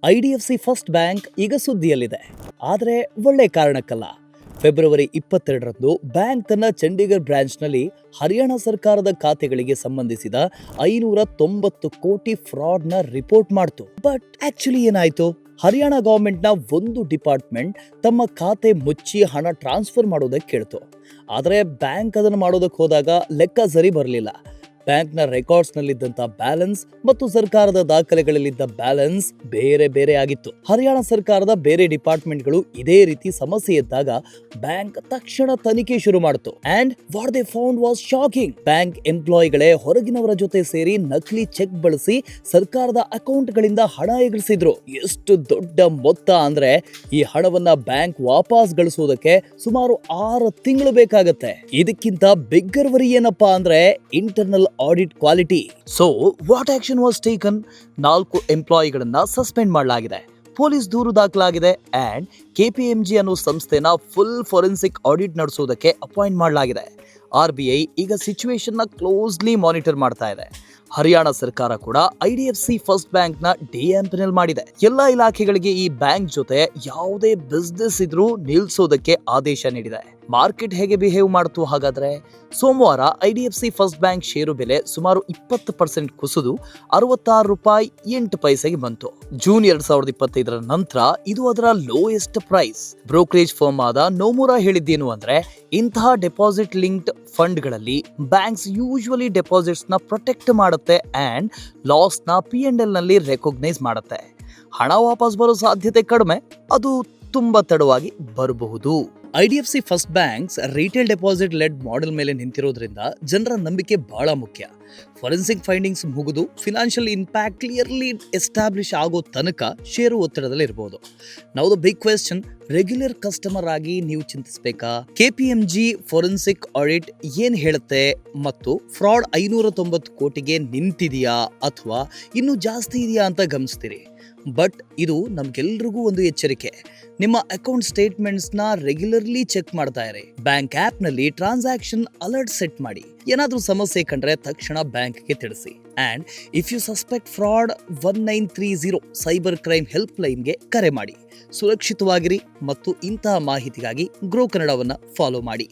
IDFC first bank ಈಗ ಸುದ್ದಿಯಲ್ಲಿದೆ. ಆದರೆ ಒಳ್ಳೆ ಕಾರಣಕ್ಕಲ್ಲ. ಫೆಬ್ರವರಿ 22ರಂದು ಬ್ಯಾಂಕ್ ತನ್ನ ಚಂಡೀಗಢ ಬ್ರಾಂಚ್ನಲ್ಲಿ ಹರಿಯಾಣ ಸರ್ಕಾರದ ಖಾತೆಗಳಿಗೆ ಸಂಬಂಧಿಸಿದ 590 ಕೋಟಿ ಫ್ರಾಡ್ನ ರಿಪೋರ್ಟ್ ಮಾಡ್ತು. ಬಟ್ ಆಕ್ಚುಲಿ ಏನಾಯ್ತು? ಹರಿಯಾಣ ಗವರ್ಮೆಂಟ್ನ ಒಂದು ಡಿಪಾರ್ಟ್ಮೆಂಟ್ ತಮ್ಮ ಖಾತೆ ಮುಚ್ಚಿ ಹಣ ಟ್ರಾನ್ಸ್ಫರ್ ಮಾಡೋದಕ್ಕೆ ಕೇಳ್ತು. ಆದರೆ ಬ್ಯಾಂಕ್ ಅದನ್ನು ಮಾಡೋದಕ್ಕೆ ಹೋದಾಗ ಲೆಕ್ಕ ಸರಿ ಬರಲಿಲ್ಲ. ಬ್ಯಾಂಕ್ನ ರೆಕಾರ್ಡ್ಸ್ನಲ್ಲಿದ್ದಂಥ ಬ್ಯಾಲೆನ್ಸ್ ಮತ್ತು ಸರ್ಕಾರದ ದಾಖಲೆಗಳಲ್ಲಿದ್ದ ಬ್ಯಾಲೆನ್ಸ್ ಬೇರೆ ಬೇರೆ ಆಗಿತ್ತು. ಹರಿಯಾಣ ಸರ್ಕಾರದ ಬೇರೆ ಡಿಪಾರ್ಟ್ಮೆಂಟ್ಗಳು ಇದೇ ರೀತಿ ಸಮಸ್ಯೆ ಇದ್ದಾಗ ಬ್ಯಾಂಕ್ ತಕ್ಷಣ ತನಿಖೆ ಶುರು ಮಾಡಿತು. And what they found was shocking. Bank ಎಂಪ್ಲಾಯಿಗಳೇ ಹೊರಗಿನವರ ಜೊತೆ ಸೇರಿ ನಕಲಿ ಚೆಕ್ ಬಳಸಿ ಸರ್ಕಾರದ ಅಕೌಂಟ್ಗಳಿಂದ ಹಣ ಎಗರಿಸಿದ್ರು. ಎಷ್ಟು ದೊಡ್ಡ ಮೊತ್ತ ಅಂದ್ರೆ ಈ ಹಣವನ್ನ ಬ್ಯಾಂಕ್ ವಾಪಸ್ ಗಳಿಸೋದಕ್ಕೆ ಸುಮಾರು 6 ತಿಂಗಳು ಬೇಕಾಗತ್ತೆ. ಇದಕ್ಕಿಂತ ಬಿಗ್ಗರ್ ವರಿ ಏನಪ್ಪಾ ಅಂದ್ರೆ internal audit quality. So what action was taken? 4 ಎಂಪ್ಲಾಯಿಗಳನ್ನ ಸಸ್ಪೆಂಡ್ ಮಾಡಲಾಗಿದೆ. ಪೊಲೀಸ್ ದೂರು ದಾಖಲಾಗಿದೆ. ಅಂಡ್ KPMG ಅನ್ನೋ ಸಂಸ್ಥೆನ ಫುಲ್ ಫೋರೆನ್ಸಿಕ್ ಆಡಿಟ್ ನಡೆಸೋದಕ್ಕೆ ಅಪಾಯಿಂಟ್ ಮಾಡಲಾಗಿದೆ. RBI ಈಗ ಸಿಚುವೇಶನ್ ನ ಕ್ಲೋಸ್ಲಿ ಮಾನಿಟರ್ ಮಾಡ್ತಾ ಇದೆ. ಹರಿಯಾಣ ಸರ್ಕಾರ ಕೂಡ ಐಡಿಎಫ್ಸಿ ಫಸ್ಟ್ ಬ್ಯಾಂಕ್ ನ ಡಿಎಂಪನಲ್ ಮಾಡಿದೆ. ಎಲ್ಲಾ ಇಲಾಖೆಗಳಿಗೆ ಈ ಬ್ಯಾಂಕ್ ಜೊತೆ ಯಾವುದೇ ಬಿಸ್ನೆಸ್ ಇದ್ರೂ ನಿಲ್ಸೋದಕ್ಕೆ ಆದೇಶ ನೀಡಿದೆ. ಮಾರ್ಕೆಟ್ ಹೇಗೆ ಬಿಹೇವ್ ಮಾಡ್ತು ಹಾಗಾದ್ರೆ? ಸೋಮವಾರ ಐಡಿಎಫ್ಸಿ ಫಸ್ಟ್ ಬ್ಯಾಂಕ್ ಷೇರು ಬೆಲೆ ಸುಮಾರು 20% ಕುಸಿದು ₹66.08 ಬಂತು. ಜೂನ್ 2025ರ ನಂತರ ಇದು ಅದರ ಲೋಯೆಸ್ಟ್ ಪ್ರೈಸ್. ಬ್ರೋಕರೇಜ್ ಫರ್ಮ್ ಆದ ನೋಮುರಾ ಹೇಳಿದ್ದೇನು ಅಂದ್ರೆ, ಇಂತಹ ಡೆಪಾಸಿಟ್ ಲಿಂಕ್ಡ್ ಫಂಡ್ಗಳಲ್ಲಿ ಬ್ಯಾಂಕ್ಸ್ ಯೂಶುವಲಿ ಡೆಪಾಸಿಟ್ಸ್ ನ ಪ್ರೊಟೆಕ್ಟ್ ಮಾಡುತ್ತೆ ಅಂಡ್ ಲಾಸ್ ನ P&L ನಲ್ಲಿ ರೆಕಾಗ್ನೈಸ್ ಮಾಡುತ್ತೆ. ಹಣ ವಾಪಸ್ ಬರೋ ಸಾಧ್ಯತೆ ಕಡಿಮೆ, ಅದು ತುಂಬಾ ತಡವಾಗಿ ಬರಬಹುದು. IDFC first banks retail deposit led model ಮೇಲೆ ನಿಂತಿರೋದ್ರಿಂದ ಜನರ ನಂಬಿಕೆ ಬಹಳ ಮುಖ್ಯ. ಫೋರೆನ್ಸಿಕ್ ಫೈಂಡಿಂಗ್ಸ್ ಮುಗಿದು ಫಿನಾನ್ಷಿಯಲ್ ಇಂಪ್ಯಾಕ್ಟ್ ಕ್ಲಿಯರ್ಲಿ ಎಸ್ಟಾಬ್ಲಿಷ್ ಆಗೋ ತನಕ ಷೇರು ಒತ್ತಡದಲ್ಲಿ ಇರಬಹುದು. Now the big question, regular customer ಆಗಿ ನೀವು ಚಿಂತಿಸಬೇಕಾ? KPMG ಫೋರೆನ್ಸಿಕ್ ಆಡಿಟ್ ಏನ್ ಹೇಳುತ್ತೆ ಮತ್ತು ಫ್ರಾಡ್ 590 ಕೋಟಿಗೆ ನಿಂತಿದೆಯಾ ಅಥವಾ ಇನ್ನೂ ಜಾಸ್ತಿ ಇದೆಯಾ ಅಂತ ಗಮನಿಸ್ತೀರಿ. ಬಟ್ ಇದು ನಮ್ಗೆಲ್ರಿಗೂ ಒಂದು ಎಚ್ಚರಿಕೆ. ನಿಮ್ಮ ಅಕೌಂಟ್ ಸ್ಟೇಟ್ಮೆಂಟ್ಸ್ ನ ರೆಗ್ಯುಲರ್ಲಿ ಚೆಕ್ ಮಾಡ್ತಾ ಇರಿ. ಬ್ಯಾಂಕ್ ಆಪ್ ನಲ್ಲಿ ಟ್ರಾನ್ಸಾಕ್ಷನ್ ಅಲರ್ಟ್ ಸೆಟ್ ಮಾಡಿ. ಏನಾದ್ರೂ ಸಮಸ್ಯೆ ಕಂಡ್ರೆ ತಕ್ಷಣ ಬ್ಯಾಂಕ್ಗೆ ತಿಳಿಸಿ. And if you suspect fraud 1930 cyber crime help ಲೈನ್ಗೆ ಕರೆ ಮಾಡಿ. ಸುರಕ್ಷಿತವಾಗಿರಿ ಮತ್ತು ಇಂತಹ ಮಾಹಿತಿಗಾಗಿ ಗ್ರೋ ಕನ್ನಡವನ್ನ ಫಾಲೋ ಮಾಡಿ.